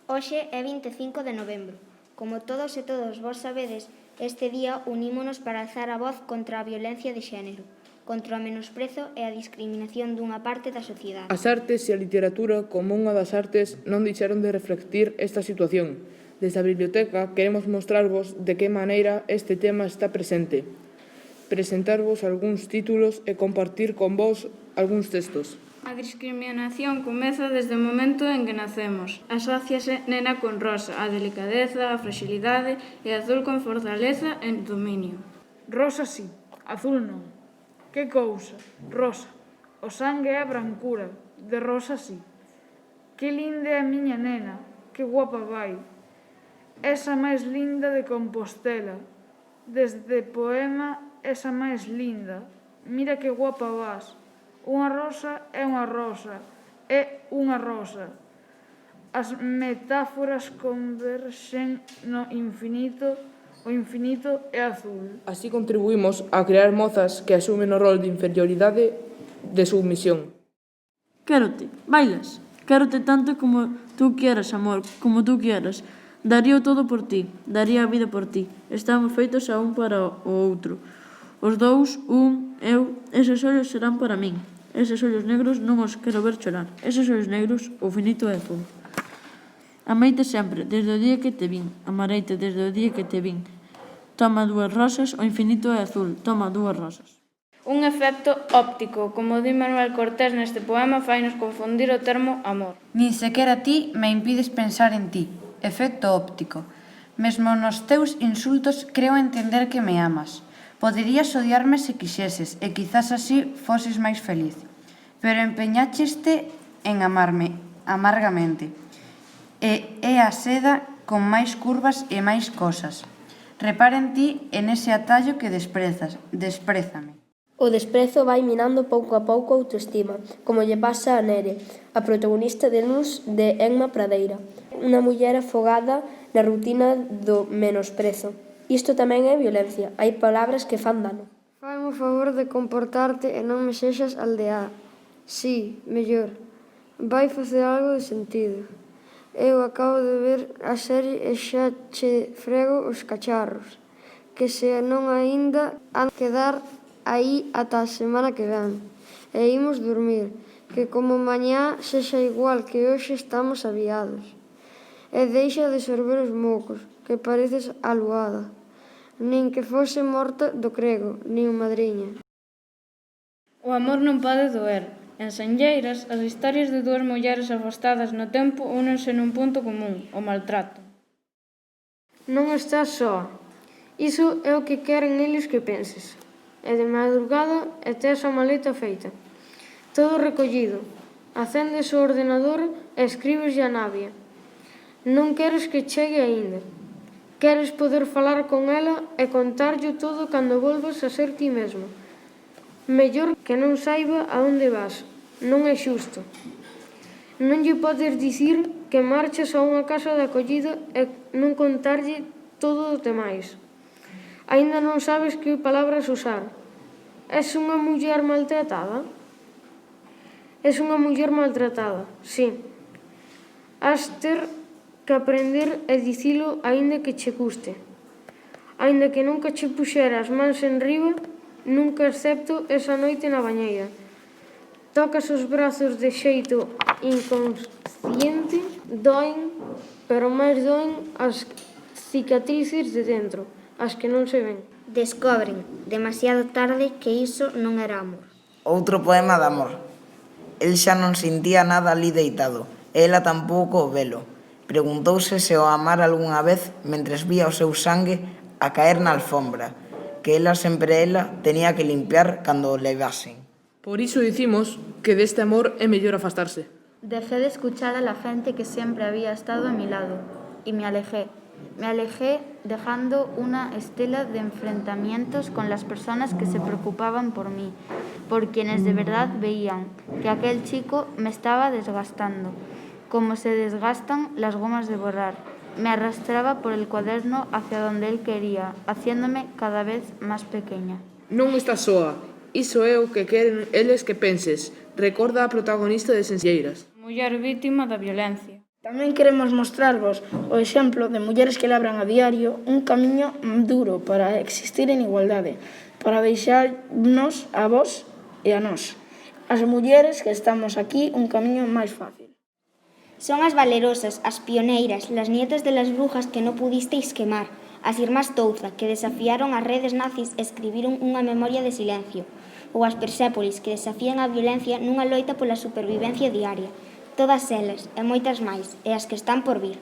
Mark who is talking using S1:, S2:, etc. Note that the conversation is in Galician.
S1: Hoxe é 25 de novembro. Como todos e todos vos sabedes, este día unímonos para alzar a voz contra a violencia de xénero, contra o menosprezo e a discriminación dunha parte da sociedade.
S2: As artes e a literatura, como unha das artes, non deixaron de reflectir esta situación. Desde a biblioteca queremos mostrarvos de que maneira este tema está presente, presentarvos algúns títulos e compartir con vos algúns textos.
S3: A discriminación comeza desde o momento en que nacemos. Asóciase nena con rosa, a delicadeza, a fragilidade e azul con fortaleza e dominio.
S4: Rosa sí, azul non. Que cousa, rosa. O sangue é brancura, de rosa sí. Que linda é a miña nena, que guapa vai. Esa máis linda de Compostela. Desde poema, esa máis linda. Mira que guapa vas. Unha rosa é unha rosa, é unha rosa. As metáforas converxen no infinito, o infinito é azul.
S2: Así contribuímos a crear mozas que asumen o rol de inferioridade de submisión.
S5: Quérote, bailas. Quérote tanto como tú quieras, amor, como tú quieras. Daría todo por ti, daría a vida por ti. Estamos feitos a un para o outro. Os dous, eu, eses ollos serán para min. Eses ollos negros non os quero ver chorar. Eses ollos negros, o finito é azul. Ameite sempre, desde o día que te vin. Amareite desde o día que te vin. Toma dúas rosas, o infinito é azul. Toma dúas rosas.
S3: Un efecto óptico, como di Manuel Cortés neste poema, fainos confundir o termo amor.
S6: Nin sequera ti me impides pensar en ti. Efecto óptico. Mesmo nos teus insultos creo entender que me amas. Poderías odiarme se quixeses e quizás así foses máis feliz. Pero empeñácheste en amarme amargamente. E é a seda con máis curvas e máis cosas. Repara en ti en ese atallo que desprézame.
S7: O desprezo vai minando pouco a pouco a autoestima, como lle pasa a Nere, a protagonista de Nus de Emma Pradeira, unha muller afogada na rutina do menosprezo. Isto tamén é violencia, hai palabras que fan dano.
S8: Faime o favor de comportarte e non me sexas aldeá. Si, mellor. Vai facer algo de sentido. Eu acabo de ver a serie e xa che frego os cacharros, que se non aínda han quedar aí ata a semana que ven. E imos dormir, que como mañá sexa igual que hoxe estamos aviados. E deixa de sorber os mocos, que pareces aluada. Nin que fose morta do crego, nin madriña.
S3: O amor non pode doer. En Senlleiras, as historias de dúas mulleres afastadas no tempo únense nun punto común, o maltrato.
S8: Non estás soa. Iso é o que queren eles que penses. E de madrugada e tes a maleta feita. Todo recollido. Acendes o ordenador e escribes a Navia. Non queres que chegue aínda. Queres poder falar con ela e contarlle todo cando volvas a ser ti mesmo. Mellor que non saiba a onde vas. Non é xusto. Non lle podes dicir que marchas a unha casa de acollida e non contarlle todo o demais. Aínda non sabes que palabras usar. És unha muller maltratada? És unha muller maltratada, sí. Has ter que aprender a dicilo aínda que che custe. Aínda que nunca che puxera as mans enriba, nunca excepto esa noite na bañeira. Tocas os brazos de xeito inconsciente, doen, pero máis doen as cicatrices de dentro, as que non se ven.
S1: Descobren, demasiado tarde, que iso non era amor.
S9: Outro poema de amor. El xa non sentía nada ali deitado, e ela tampouco o velo. Preguntouse se o amara algunha vez mentres vía o seu sangue a caer na alfombra, que ela tenía que limpiar cando o levasen.
S2: Por iso dicimos que deste amor é mellor afastarse.
S10: Dejé de escuchar a la gente que siempre había estado a mi lado y me alejé. Me alejé dejando una estela de enfrentamientos con las personas que se preocupaban por mí, por quienes de verdad veían que aquel chico me estaba desgastando, como se desgastan las gomas de borrar. Me arrastraba por el cuaderno hacia donde él quería, haciéndome cada vez más pequeña.
S2: Non estás soa. Iso é o que queren eles que penses. Recorda a protagonista de Senlleiras.
S3: Muller vítima da violencia.
S11: Tamén queremos mostrarvos o exemplo de mulleres que labran a diario un camiño duro para existir en igualdade, para deixarnos a vos e a nós, as mulleres que estamos aquí, un camiño máis fácil.
S1: Son as valerosas, as pioneiras, las nietas de las brujas que no pudisteis quemar, as irmás Touza, que desafiaron as redes nazis e escribiron unha memoria de silencio, ou as Persépolis, que desafían a violencia nunha loita pola supervivencia diaria. Todas elas, e moitas máis, e as que están por vir.